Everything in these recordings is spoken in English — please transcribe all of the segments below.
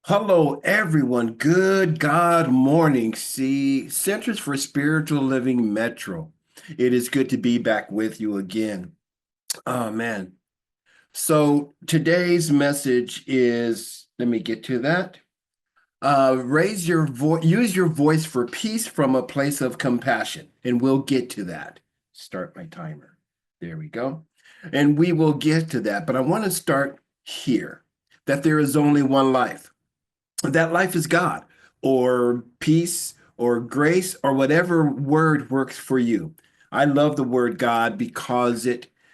Hello, everyone. Good God morning. See, Centers for Spiritual Living Metro. It is good to be back with you again. Oh, man. So today's message is, let me get to that. Raise your voice, use your voice for peace from a place of compassion. And we'll get to that. Start my timer. There we go. And we will get to that. But I want to start here that there is only one life. That life is God or peace or grace or whatever word works for you. I love the word God because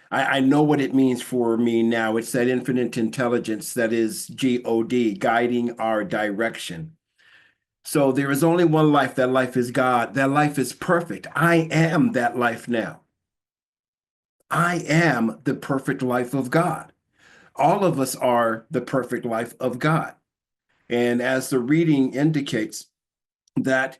I know what it means for me now. It's that infinite intelligence that is God, guiding our direction. So there is only one life. That life is God. That life is perfect. I am that life now. I am the perfect life of God. All of us are the perfect life of God. And as the reading indicates, that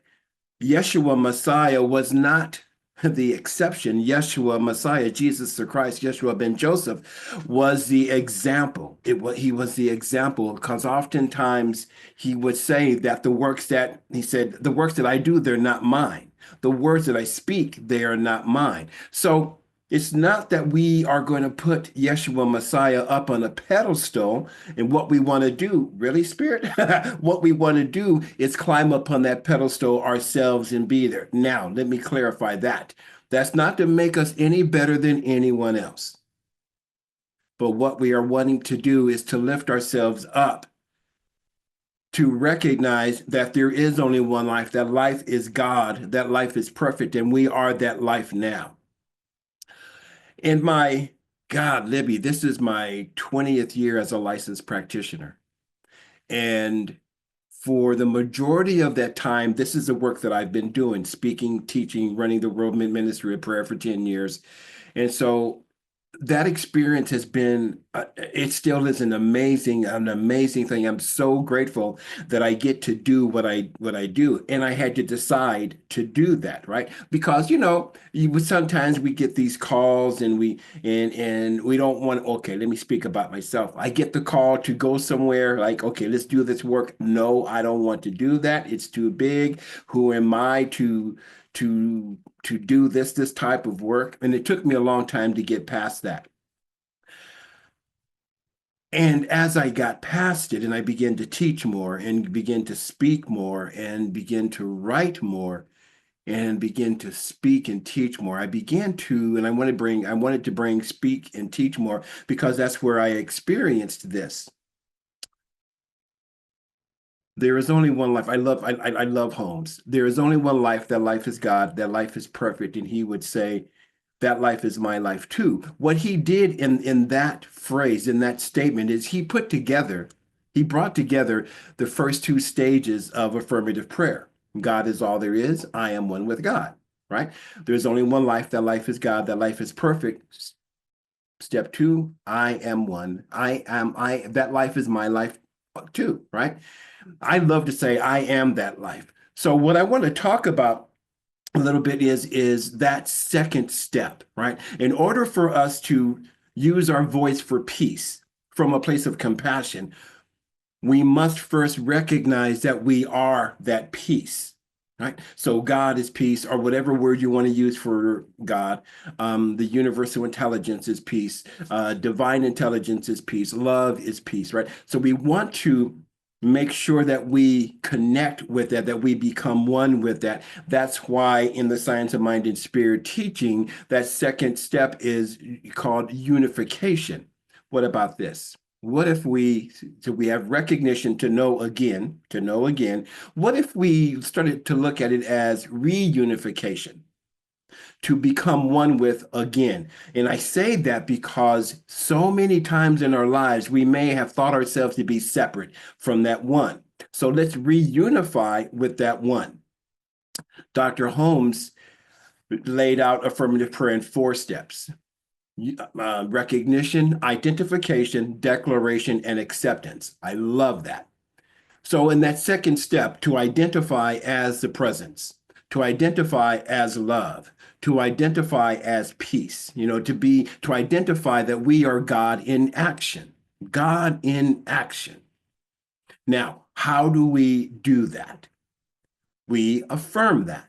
Yeshua Messiah was not the exception. Yeshua Messiah, Jesus the Christ, Yeshua ben Joseph, was the example. He was the example because oftentimes he would say that the works that I do, they're not mine. The words that I speak, they are not mine. So it's not that we are going to put Yeshua Messiah up on a pedestal and what we want to do, really, Spirit? What we want to do is climb up on that pedestal ourselves and be there. Now, let me clarify that. That's not to make us any better than anyone else. But what we are wanting to do is to lift ourselves up, to recognize that there is only one life. That life is God. That life is perfect. And we are that life now. In my, God, Libby, this is my 20th year as a licensed practitioner. And for the majority of that time, this is the work that I've been doing, speaking, teaching, running the World Ministry of Prayer for 10 years. And so that experience has been it still is an amazing thing. I'm so grateful that I get to do what I do, and I had to decide to do that, right? Because sometimes we get these calls and we don't want, okay, let me speak about myself. I get the call to go somewhere like, okay, let's do this work. No, I don't want to do that. It's too big. Who am I to do this type of work? And it took me a long time to get past that. And as I got past it and I began to teach more and begin to speak more and begin to write more and begin to speak and teach more, I began to, and I wanted to bring speak and teach more because that's where I experienced this. There is only one life. I love Holmes. There is only one life. That life is God. That life is perfect. And he would say, that life is my life too. What he did in that phrase, in that statement, is he brought together the first two stages of affirmative prayer. God is all there is. I am one with God, right? There's only one life. That life is God. That life is perfect. Step two, I am one. That life is my life too, right? I love to say I am that life. So what I want to talk about a little bit is that second step, right? In order for us to use our voice for peace from a place of compassion, we must first recognize that we are that peace, right? So God is peace, or whatever word you want to use for God. The universal intelligence is peace. Divine intelligence is peace. Love is peace, right? So we want to make sure that we connect with that we become one with that. That's why in the Science of Mind and Spirit teaching, that second step is called unification. What about this? What if we have recognition to know again? What if we started to look at it as reunification, to become one with again? And I say that because so many times in our lives, we may have thought ourselves to be separate from that one. So let's reunify with that one. Dr. Holmes laid out affirmative prayer in 4 steps. Recognition, identification, declaration, and acceptance. I love that. So in that second step, to identify as the presence, to identify as love, to identify as peace, to identify that we are God in action. God in action. Now, how do we do that? We affirm that.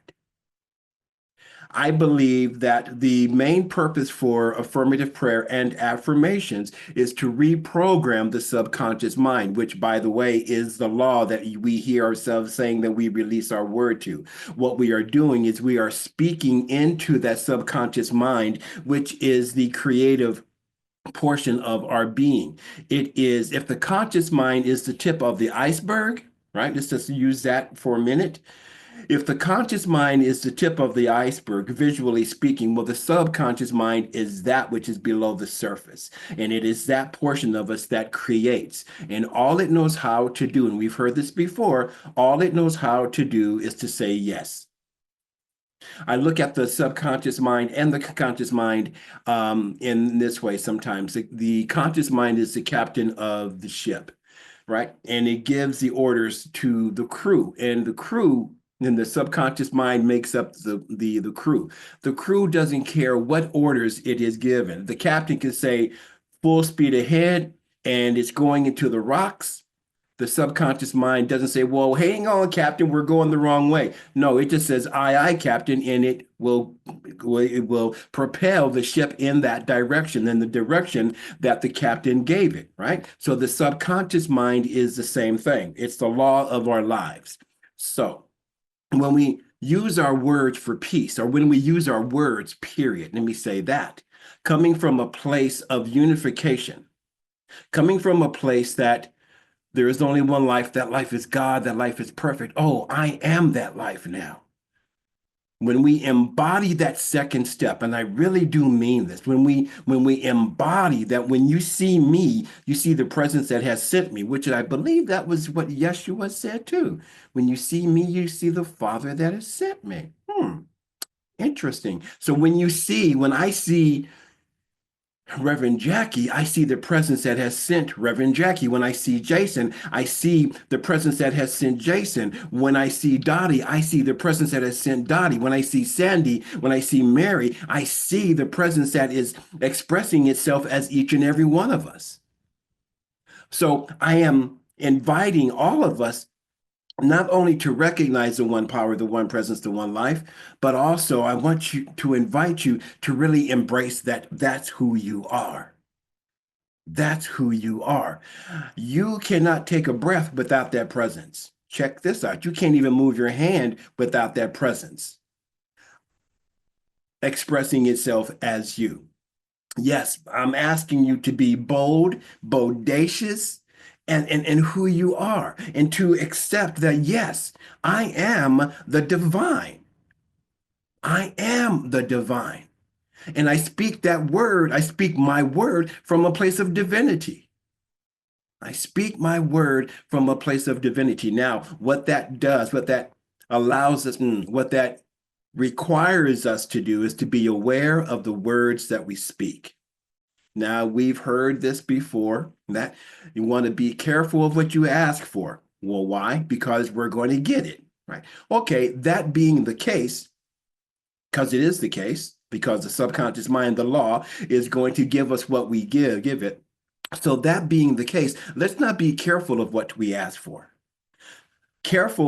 I believe that the main purpose for affirmative prayer and affirmations is to reprogram the subconscious mind, which, by the way, is the law that we hear ourselves saying that we release our word to. What we are doing is we are speaking into that subconscious mind, which is the creative portion of our being. It is, if the conscious mind is the tip of the iceberg, right? Let's just use that for a minute. If the conscious mind is the tip of the iceberg, visually speaking, well, the subconscious mind is that which is below the surface. And it is that portion of us that creates. And all it knows how to do, and we've heard this before, all it knows how to do is to say yes. I look at the subconscious mind and the conscious mind in this way sometimes. The conscious mind is the captain of the ship, right? And it gives the orders to the crew. And the crew and the subconscious mind makes up the crew. The crew doesn't care what orders it is given. The captain can say full speed ahead and it's going into the rocks. The subconscious mind doesn't say, well, hang on, Captain, we're going the wrong way. No, it just says, aye, aye, Captain, and it will propel the ship in that direction, in the direction that the captain gave it, right? So the subconscious mind is the same thing. It's the law of our lives. So when we use our words for peace, or when we use our words, period, let me say that, coming from a place of unification, coming from a place that there is only one life. That life is God. That life is perfect. Oh, I am that life now. When we embody that second step, and I really do mean this, when we embody that, when you see me, you see the presence that has sent me, which I believe that was what Yeshua said too. When you see me, you see the Father that has sent me. Interesting. So when I see Reverend Jackie, I see the presence that has sent Reverend Jackie. When I see Jason, I see the presence that has sent Jason. When I see Dottie, I see the presence that has sent Dottie. When I see Sandy, when I see Mary, I see the presence that is expressing itself as each and every one of us. So I am inviting all of us not only to recognize the one power, the one presence, the one life, but also I want you to invite you to really embrace that that's who you are. That's who you are. You cannot take a breath without that presence. Check this out. You can't even move your hand without that presence expressing itself as you. Yes, I'm asking you to be bold, bodacious, and who you are, and to accept that, yes, I am the divine. I am the divine. And I speak that word, I speak my word from a place of divinity. I speak my word from a place of divinity. Now, what that does, what that allows us, what that requires us to do is to be aware of the words that we speak. Now, we've heard this before, that you want to be careful of what you ask for. Well, why? Because we're going to get it, right? Okay, that being the case, because it is the case, because the subconscious mind, the law, is going to give us what we give it. So that being the case, let's not be careful of what we ask for.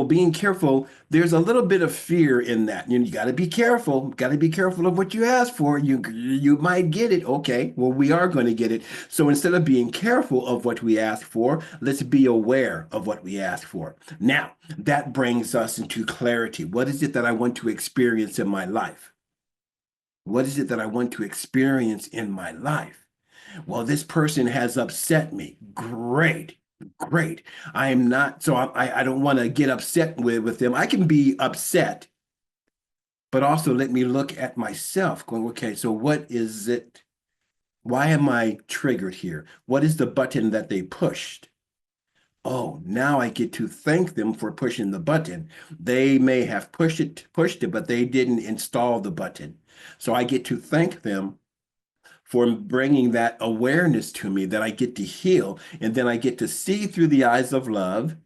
Being careful, there's a little bit of fear in that. You got to be careful. Got to be careful of what you ask for. You might get it. Okay, well, we are going to get it. So instead of being careful of what we ask for, let's be aware of what we ask for. Now, that brings us into clarity. What is it that I want to experience in my life? What is it that I want to experience in my life? Well, this person has upset me. Great. Great. I am not, so I don't want to get upset with them. I can be upset, but also let me look at myself going, okay, so what is it? Why am I triggered here? What is the button that they pushed? Oh, now I get to thank them for pushing the button. They may have pushed it, but they didn't install the button. So I get to thank them for bringing that awareness to me that I get to heal. And then I get to see through the eyes of love.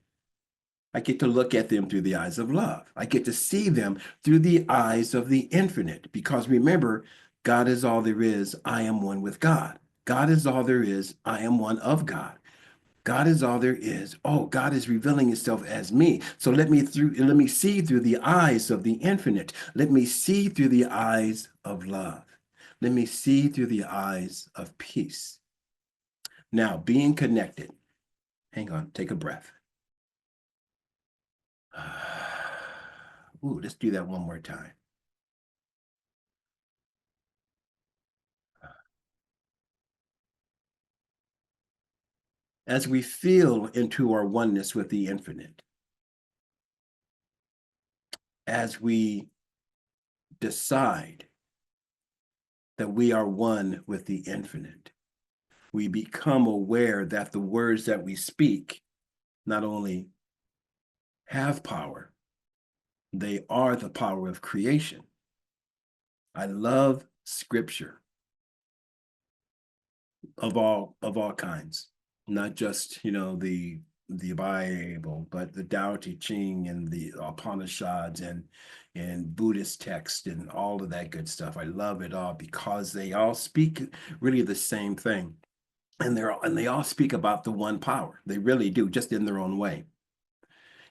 I get to look at them through the eyes of love. I get to see them through the eyes of the infinite. Because remember, God is all there is. I am one with God. God is all there is. I am one of God. God is all there is. Oh, God is revealing himself as me. So let me see through the eyes of the infinite. Let me see through the eyes of love. Let me see through the eyes of peace. Now, being connected. Hang on, take a breath. Ooh, let's do that one more time. As we feel into our oneness with the infinite, as we decide that we are one with the infinite, we become aware that the words that we speak not only have power, they are the power of creation. I love scripture of all kinds, not just the Bible, but the Tao Te Ching and the Upanishads and Buddhist text and all of that good stuff. I love it all because they all speak really the same thing. And they all speak about the one power. They really do, just in their own way.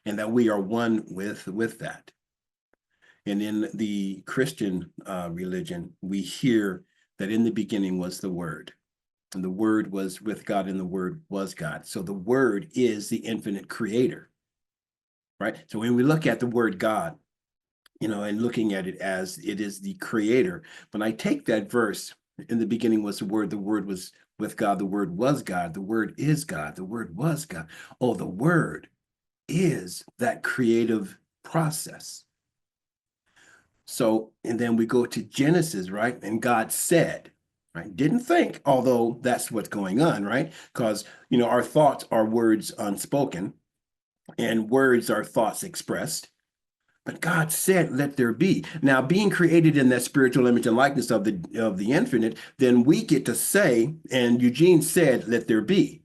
And that we are one with that. And in the Christian religion, we hear that in the beginning was the Word, and the Word was with God, and the Word was God. So the Word is the infinite creator, right? So when we look at the word God, and looking at it as it is the creator, when I take that verse, in the beginning was the Word was with God, the Word was God, the Word is God, the Word was God. Oh, the Word is that creative process. So, and then we go to Genesis, right? And God said, right? Didn't think, although that's what's going on, right? Because, our thoughts are words unspoken, and words are thoughts expressed. But God said, let there be. Now, being created in that spiritual image and likeness of the infinite, then we get to say, and Eugene said, let there be.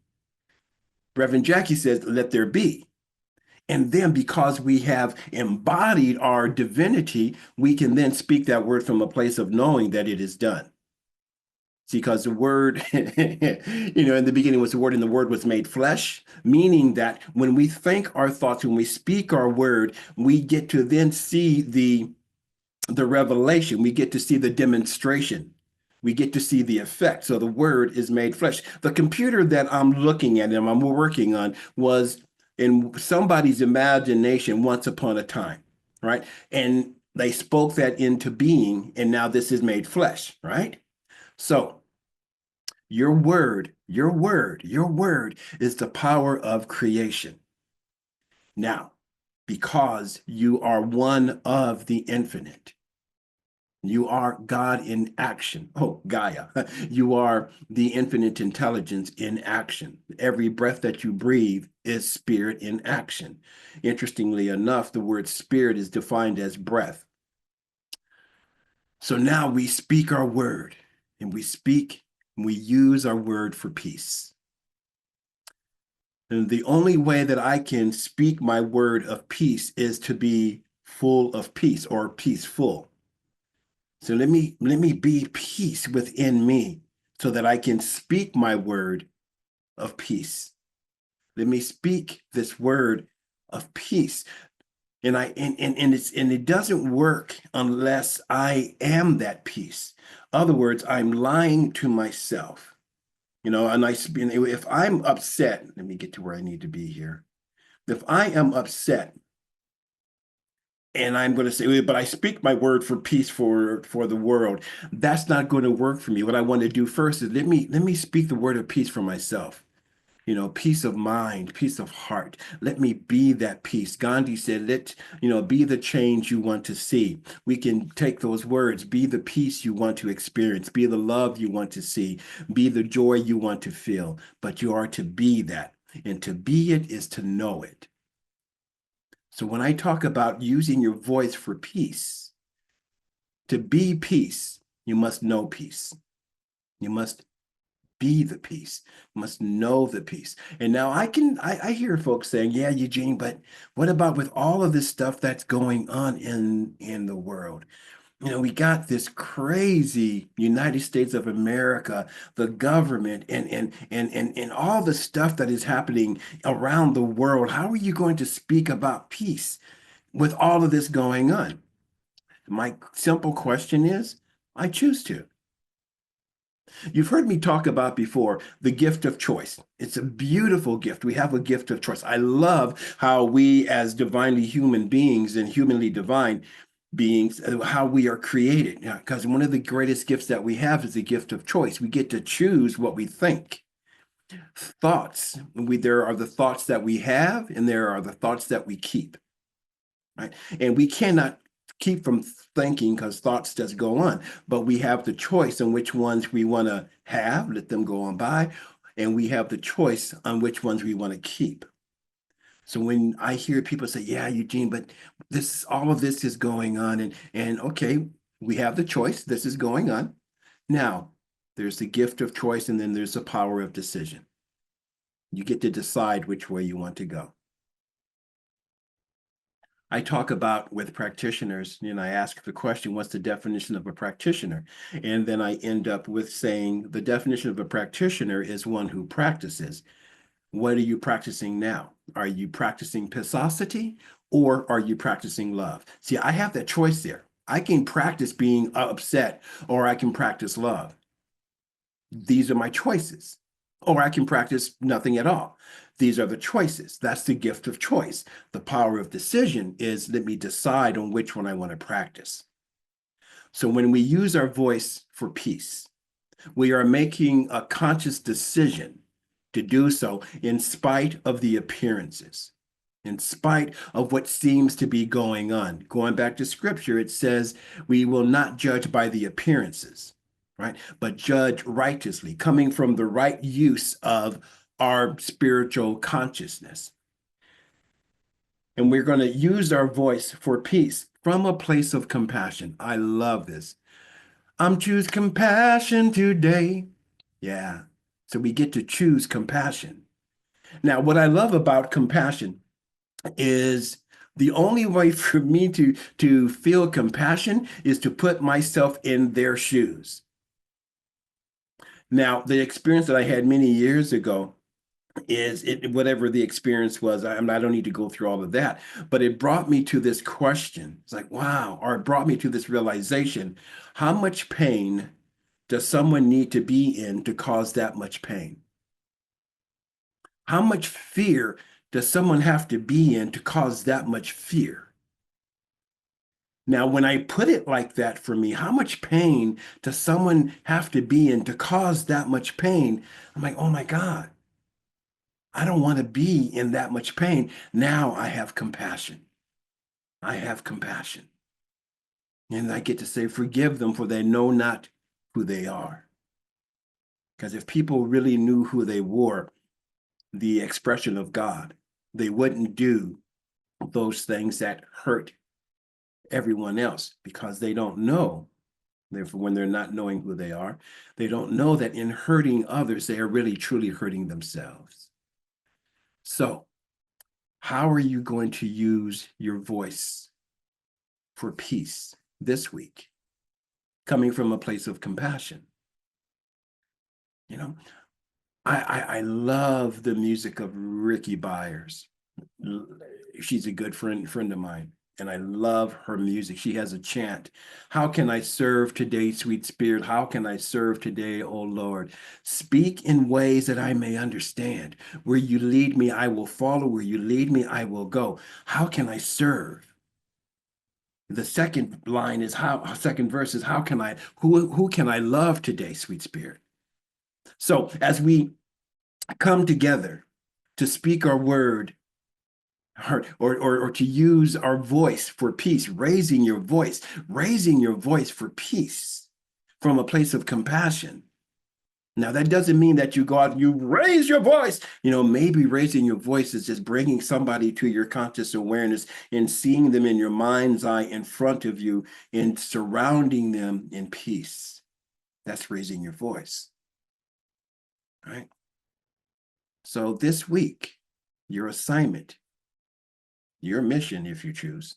Reverend Jackie says, let there be. And then because we have embodied our divinity, we can then speak that word from a place of knowing that it is done. See, because the word, in the beginning was the word, and the word was made flesh, meaning that when we think our thoughts, when we speak our word, we get to then see the revelation. We get to see the demonstration. We get to see the effect. So the word is made flesh. The computer that I'm looking at and I'm working on was in somebody's imagination once upon a time, right? And they spoke that into being, and now this is made flesh, right? So your word is the power of creation. Now, because you are one of the infinite, you are God in action. Oh, Gaia. You are the infinite intelligence in action. Every breath that you breathe is spirit in action. Interestingly enough, the word spirit is defined as breath. So now we speak our word, and we use our word for peace. And the only way that I can speak my word of peace is to be full of peace or peaceful. So let me be peace within me so that I can speak my word of peace. Let me speak this word of peace. And it doesn't work unless I am that peace. Other words, I'm lying to myself. If I'm upset, let me get to where I need to be here. If I am upset, and I'm going to say, but I speak my word for peace for the world. That's not going to work for me. What I want to do first is let me speak the word of peace for myself. Peace of mind, peace of heart. Let me be that peace. Gandhi said, be the change you want to see. We can take those words, be the peace you want to experience, be the love you want to see, be the joy you want to feel. But you are to be that. And to be it is to know it. So when I talk about using your voice for peace, to be peace, you must know peace. You must be the peace. You must know the peace. And now I hear folks saying, yeah, Eugene, but what about with all of this stuff that's going on in the world? We got this crazy United States of America, the government, and all the stuff that is happening around the world. How are you going to speak about peace with all of this going on? My simple question is, I choose to. You've heard me talk about before the gift of choice. It's a beautiful gift. We have a gift of choice. I love how we, as divinely human beings and humanly divine beings, how we are created. Because one of the greatest gifts that we have is the gift of choice. We get to choose what we think. Thoughts. There are the thoughts that we have, and there are the thoughts that we keep. Right? And we cannot keep from thinking because thoughts just go on, but we have the choice on which ones we want to have, let them go on by, and we have the choice on which ones we want to keep. So when I hear people say, yeah, Eugene, but all of this is going on, and okay, we have the choice, this is going on. Now, there's the gift of choice, and then there's the power of decision. You get to decide which way you want to go. I talk about with practitioners, I ask the question, what's the definition of a practitioner? And then I end up with saying the definition of a practitioner is one who practices. What are you practicing now? Are you practicing passivity or are you practicing love? See, I have that choice there. I can practice being upset or I can practice love. These are my choices. Or I can practice nothing at all. These are the choices. That's the gift of choice. The power of decision is let me decide on which one I want to practice. So when we use our voice for peace, we are making a conscious decision to do so in spite of the appearances, in spite of what seems to be going on. Going back to scripture, it says we will not judge by the appearances, right? But judge righteously, coming from the right use of our spiritual consciousness. And we're going to use our voice for peace from a place of compassion. I love this. I'm choose compassion today. Yeah. So we get to choose compassion. Now, what I love about compassion is the only way for me to feel compassion is to put myself in their shoes. Now, the experience that I had many years ago is whatever the experience was, I don't need to go through all of that, but it brought me to this question. It's like, wow, or it brought me to this realization. How much pain does someone need to be in to cause that much pain? How much fear does someone have to be in to cause that much fear? Now, when I put it like that for me, how much pain does someone have to be in to cause that much pain? I'm like, oh my God, I don't want to be in that much pain. Now I have compassion. I have compassion. And I get to say, forgive them, for they know not who they are. Because if people really knew who they were, the expression of God, they wouldn't do those things that hurt everyone else because they don't know. Therefore, when they're not knowing who they are, they don't know that in hurting others, they are really truly hurting themselves. So, how are you going to use your voice for peace this week, coming from a place of compassion? You know, I love the music of Ricky Byers. She's a good friend of mine, and I love her music. She has a chant. How can I serve today, sweet spirit? How can I serve today, O Lord? Speak in ways that I may understand. Where you lead me, I will follow. Where you lead me, I will go. How can I serve? The second line is second verse is how can I, who can I love today, sweet spirit? So as we come together to speak our word or to use our voice for peace, raising your voice for peace from a place of compassion. Now, that doesn't mean that you go out and you raise your voice. Maybe raising your voice is just bringing somebody to your conscious awareness and seeing them in your mind's eye in front of you and surrounding them in peace. That's raising your voice, right? So this week, your assignment, your mission, if you choose,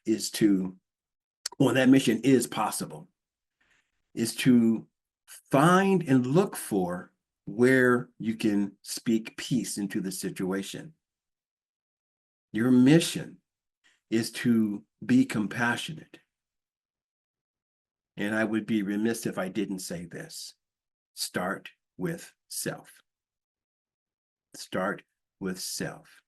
is to Well, that mission is possible, is to find and look for where you can speak peace into the situation. Your mission is to be compassionate. And I would be remiss if I didn't say this. Start with self. Start with self.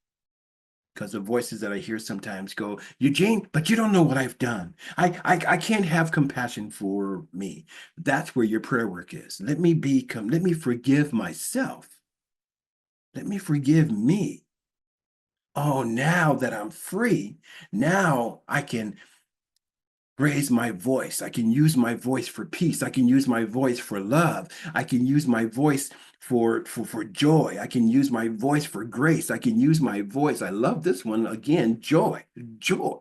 Because the voices that I hear sometimes go, Eugene, but you don't know what I've done. I can't have compassion for me. That's where your prayer work is. Let me forgive myself. Let me forgive me. Oh, now that I'm free, now I can raise my voice. I can use my voice for peace. I can use my voice for love. I can use my voice for joy. I can use my voice for grace. I can use my voice. I love this one again. Joy, joy,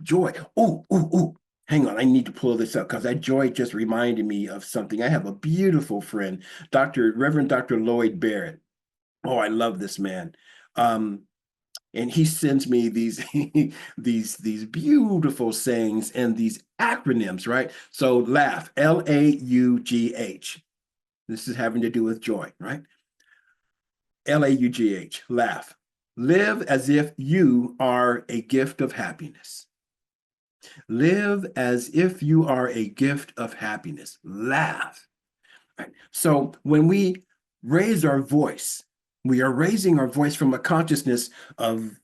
joy. Oh, oh, oh. Hang on, I need to pull this up because that joy just reminded me of something. I have a beautiful friend, Reverend Dr. Lloyd Barrett. Oh, I love this man. And he sends me these these beautiful sayings and these acronyms, right? So laugh, Laugh. This is having to do with joy, right? Laugh, laugh. Live as if you are a gift of happiness. Live as if you are a gift of happiness. Laugh. Right? So when we raise our voice, we are raising our voice from a consciousness of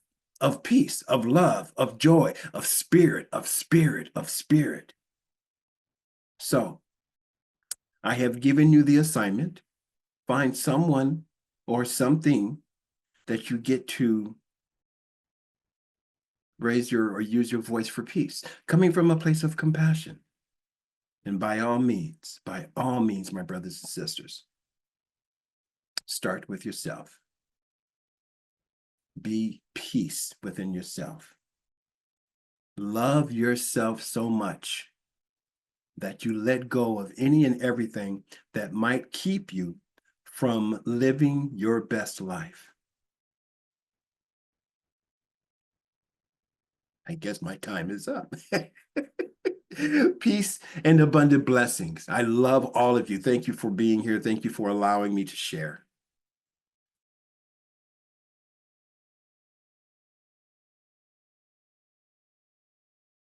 peace, of love, of joy, of spirit, of spirit, of spirit. So I have given you the assignment. Find someone or something that you get to raise your or use your voice for peace, coming from a place of compassion. And by all means, my brothers and sisters, start with yourself. Be peace within yourself. Love yourself so much that you let go of any and everything that might keep you from living your best life. I guess my time is up. Peace and abundant blessings. I love all of you. Thank you for being here. Thank you for allowing me to share.